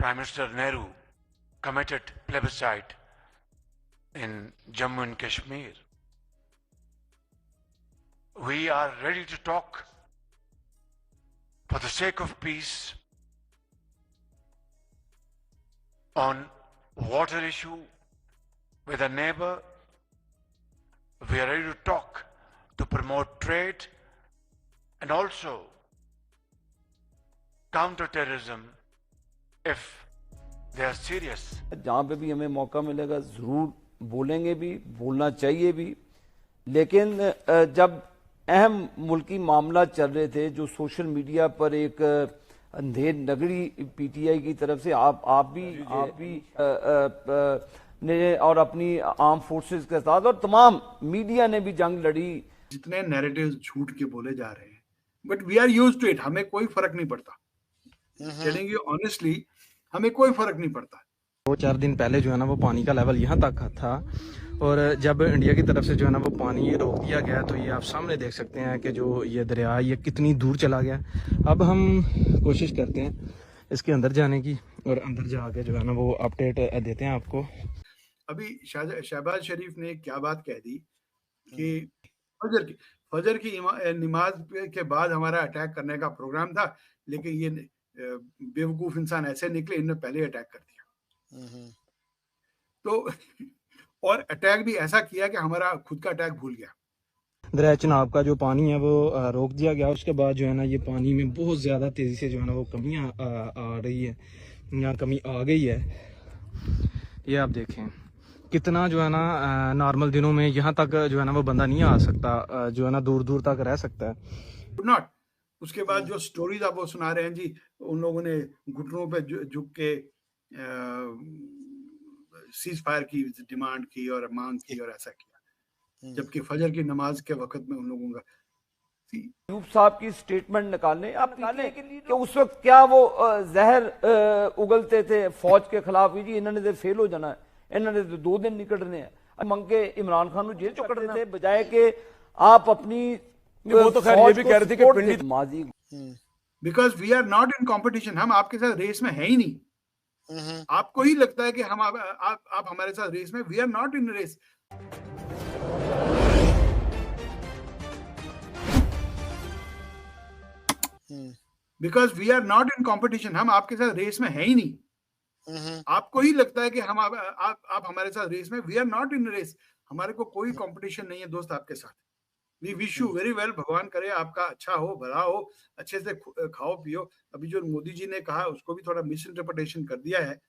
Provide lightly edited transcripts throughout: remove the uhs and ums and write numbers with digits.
Prime Minister Nehru committed plebiscite in Jammu and Kashmir. We are ready to talk for the sake of peace on water issue with a neighbor. We are ready to talk to promote trade and also counter terrorism if they are serious. जहाँ पे भी हमें मौका मिलेगा जरूर बोलेंगे भी, बोलना चाहिए भी, लेकिन जब अहम मुल्की मामला चल रहे थे जो सोशल मीडिया पर एक अंधेर नगरी पीटीआई की तरफ से आप भी ने और अपनी आर्म फोर्सेस के साथ और तमाम मीडिया ने भी जंग लड़ी। जितने नैरेटिव्स झूठ के बोले जा रहे हैं, but we are used to it, हमें कोई फर्क नहीं पड़ता। टेलिंग यू ऑनेस्टली, हमें कोई फर्क नहीं पड़ता। 2-4 दिन पहले जो है ना वो पानी का लेवल यहाँ तक था और जब इंडिया की तरफ से जो है ना वो पानी रोक दिया गया तो ये आप सामने देख सकते हैं कि जो ये दरिया ये कितनी दूर चला गया। अब हम कोशिश करते हैं इसके अंदर जाने की और अंदर जाके जो है ना वो अपडेट देते हैं आपको। अभी शहबाज शरीफ ने क्या बात कह दी कि फजर की नमाज के बाद हमारा अटैक करने का प्रोग्राम था, लेकिन ये बेवकूफ इंसान ऐसे निकले, इन्होंने पहले अटैक कर दिया। तो और अटैक भी ऐसा किया कि हमारा खुद का अटैक भूल गया। दरिया चिनाब का जो पानी है वो रोक दिया गया, उसके बाद जो है ना ये पानी में बहुत ज़्यादा तेज़ी से जो है ना वो कमियाँ आ रही है, यहाँ कमी आ गई है। ये आप देखें कितना जो है ना नॉर्मल दिनों में यहाँ तक जो है ना वो बंदा नहीं आ सकता, जो है ना दूर दूर तक रह सकता है। नॉट उसके बाद जो स्टोरीज आप वो सुना रहे हैं जी, उन लोगों ने घुटनों पे झुक के सीज फायर की डिमांड की और मांग की और ऐसा किया, जबकि फजर की नमाज के वक्त में उन लोगों का यूब साहब की स्टेटमेंट निकालने कि उस वक्त क्या वो जहर उगलते थे फौज के खिलाफ जी, इन्होंने तो फेल हो जाना है, इन्होंने तो 2 दिन निकलने हैं मंग के इमरान खान को जेल चुकड़ने थे, बजाय कि आप अपनी वो तो खैर ये भी कह रहे थे कि पिंडी माजी because we are not in competition, हम आपके साथ रेस में है ही नहीं। आपको ही लगता है कि हम आप हमारे साथ रेस में, we are not in race. Because we are not in competition, हम आपके साथ रेस में है ही नहीं। आपको ही लगता है कि हम आप हमारे साथ रेस में, we are not in race, हमारे को कोई कंपटीशन नहीं है दोस्त आपके साथ। We wish you very well, भगवान करे आपका अच्छा हो, भला हो, अच्छे से खाओ पियो। अभी जो मोदी जी ने कहा उसको भी थोड़ा मिस इंटरप्रिटेशन कर दिया है।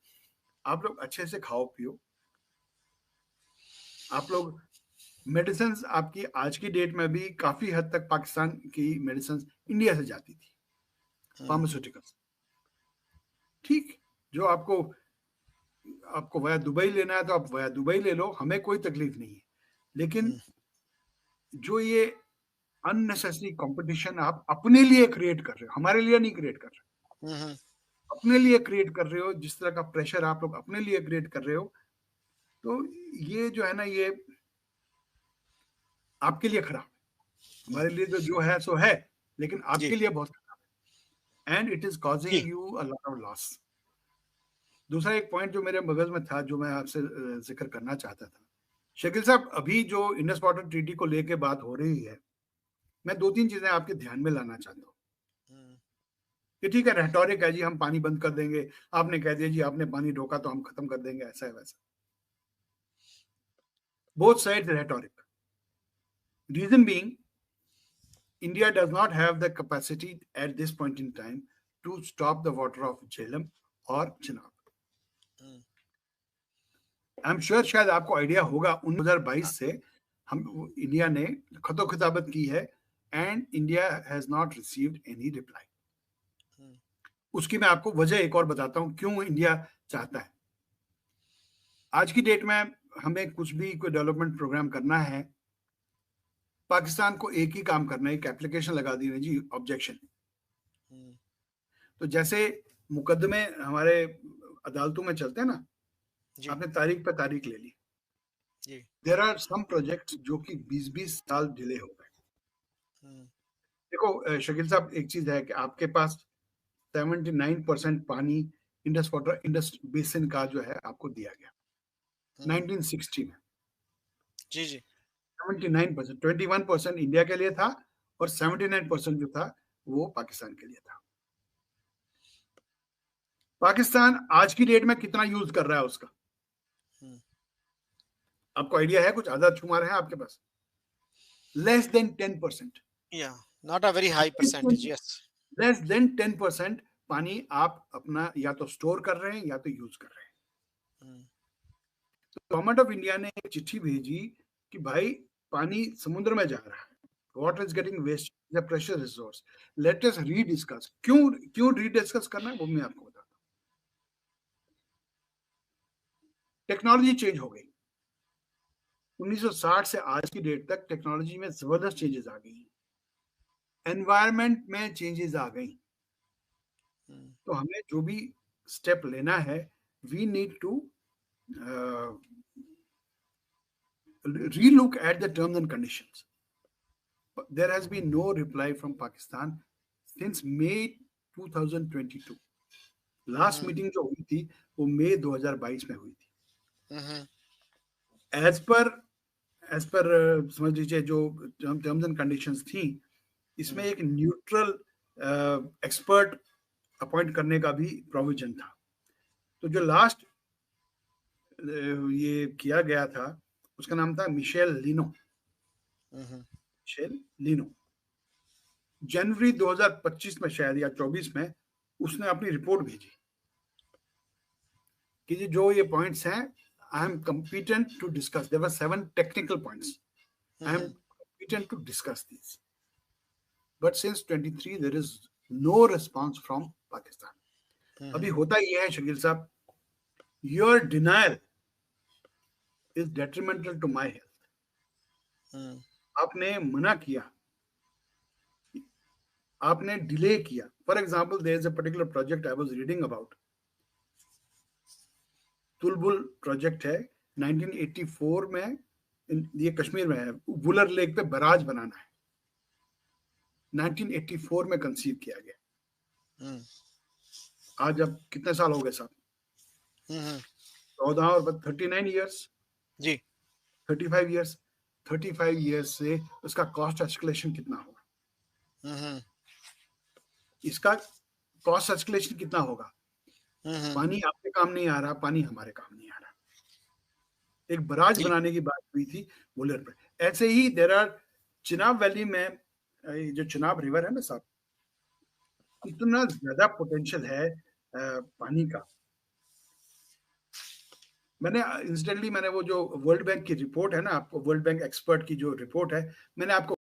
आप लोग अच्छे से खाओ पियो, आप लोग मेडिसिन, आपकी आज की डेट में भी काफी हद तक पाकिस्तान की मेडिसिन इंडिया से जाती थी, फार्मास्यूटिकल्स। ठीक, जो आपको वया दुबई लेना है तो आप वया दुबई ले लो, हमें कोई तकलीफ नहीं है। लेकिन जो ये अननेसेसरी कंपटीशन आप अपने लिए क्रिएट कर रहे हो, हमारे लिए नहीं क्रिएट कर रहे, अपने लिए क्रिएट कर रहे हो, जिस तरह का प्रेशर आप लोग अपने लिए क्रिएट कर रहे हो, तो ये जो है ना ये आपके लिए खराब है। हमारे लिए जो है सो है, लेकिन आपके लिए बहुत खराब है, and it is causing you a lot of loss. दूसरा एक पॉइंट जो मेरे मगज में था, जो मैं आपसे जिक्र करना चाहता था, शकील साहब, अभी जो इंडस वाटर ट्रीटी को लेके बात हो रही है, मैं 2-3 चीजें आपके ध्यान में लाना चाहता हूँ कि ठीक है, रेटोरिक है जी, हम पानी बंद कर देंगे, आपने कह दिया जी आपने पानी रोका तो हम खत्म कर देंगे, ऐसा है वैसा। Both side rhetoric. Reason being, India does not have the capacity at this point in time to stop the water of Jhelum or Chenab. I'm sure शायद आपको आइडिया होगा, 2022 से हम इंडिया ने खतो खिताबत की है and India has not received any reply. उसकी मैं आपको वजह एक और बताता हूं क्यों इंडिया चाहता है। आज की डेट में हमें कुछ भी कोई डेवलपमेंट प्रोग्राम करना है, पाकिस्तान को एक ही काम करना है, एक एप्लीकेशन लगा दी है जी, ऑब्जेक्शन। तो जैसे मुकदमे हमारे अदालतों में चलते हैं ना, आपने तारीख पे तारीख ले ली, देयर आर सम प्रोजेक्ट्स जो कि 20-20 साल डिले हो गए। देखो शकील साहब, एक चीज है कि आपके पास 79% पानी इंडस बेसिन का जो है आपको दिया गया 1960 में। जी जी 79%, 21% इंडिया के लिए था और 79% जो था वो पाकिस्तान के लिए था। पाकिस्तान आज की डेट में कितना यूज कर रहा है उसका, आपको आइडिया है? कुछ आधा शुमार है आपके पास? Less than 10%। या not a very high percentage. Yes, less than 10% पानी आप अपना या तो स्टोर कर रहे हैं या तो यूज कर रहे हैं। तो गवर्नमेंट ऑफ इंडिया ने एक चिट्ठी भेजी कि भाई पानी समुद्र में जा रहा है, water is getting waste, is a precious resource, let us rediscuss. क्यों रीडिस्कस करना है वो मैं आपको बताता हूँ। टेक्नोलॉजी चेंज हो गई। 1960 से आज की डेट तक टेक्नोलॉजी में जबरदस्त चेंजेस आ गई, एनवायरमेंट में चेंजेस आ गई। तो हमें जो भी स्टेप लेना है, we need to relook at the terms and conditions. There has been no reply from Pakistan since May 2022. Last meeting जो हुई थी वो मई 2022 में हुई थी। एज पर समझ लीजिए जो टर्म्स एंड कंडीशंस थी, इसमें एक न्यूट्रल एक्सपर्ट अपॉइंट करने का भी प्रोविजन था। तो जो लास्ट ये किया गया था उसका नाम था मिशेल लिनो। मिशेल लिनो जनवरी 2025 में शायद या 24 में उसने अपनी रिपोर्ट भेजी कि जो ये पॉइंट्स हैं, I am competent to discuss. There were 7 technical points, I am competent to discuss this, but since 23 there is no response from Pakistan. अभी होता ये है शकील साहब, your denial is detrimental to my health. आपने मना किया, आपने डिले किया। For example, there is a particular project I was reading about, Tulbul project है 1984 में, ये कश्मीर में है, वुलर लेक पे बराज बनाना है। 1984 में कंसीव किया गया। आज अब कितने साल हो गए साहब? 14 और 39 ईयर्स जी, 35 ईयर्स। 35 ईयर्स से उसका कॉस्ट एस्केलेशन कितना होगा? इसका कॉस्ट एस्केलेशन कितना होगा? पानी आपके काम नहीं आ रहा, पानी हमारे काम नहीं आ रहा। एक बराज बनाने की बात हुई थी वुलर पे। ऐसे ही देयर आर चिनाब वैली में, जो चिनाब रिवर है ना साहब, इतना ज्यादा पोटेंशियल है पानी का। मैंने वो जो वर्ल्ड बैंक की रिपोर्ट है ना, आपको वर्ल्ड बैंक एक्सपर्ट की जो रिपोर्ट है, मैंने आपको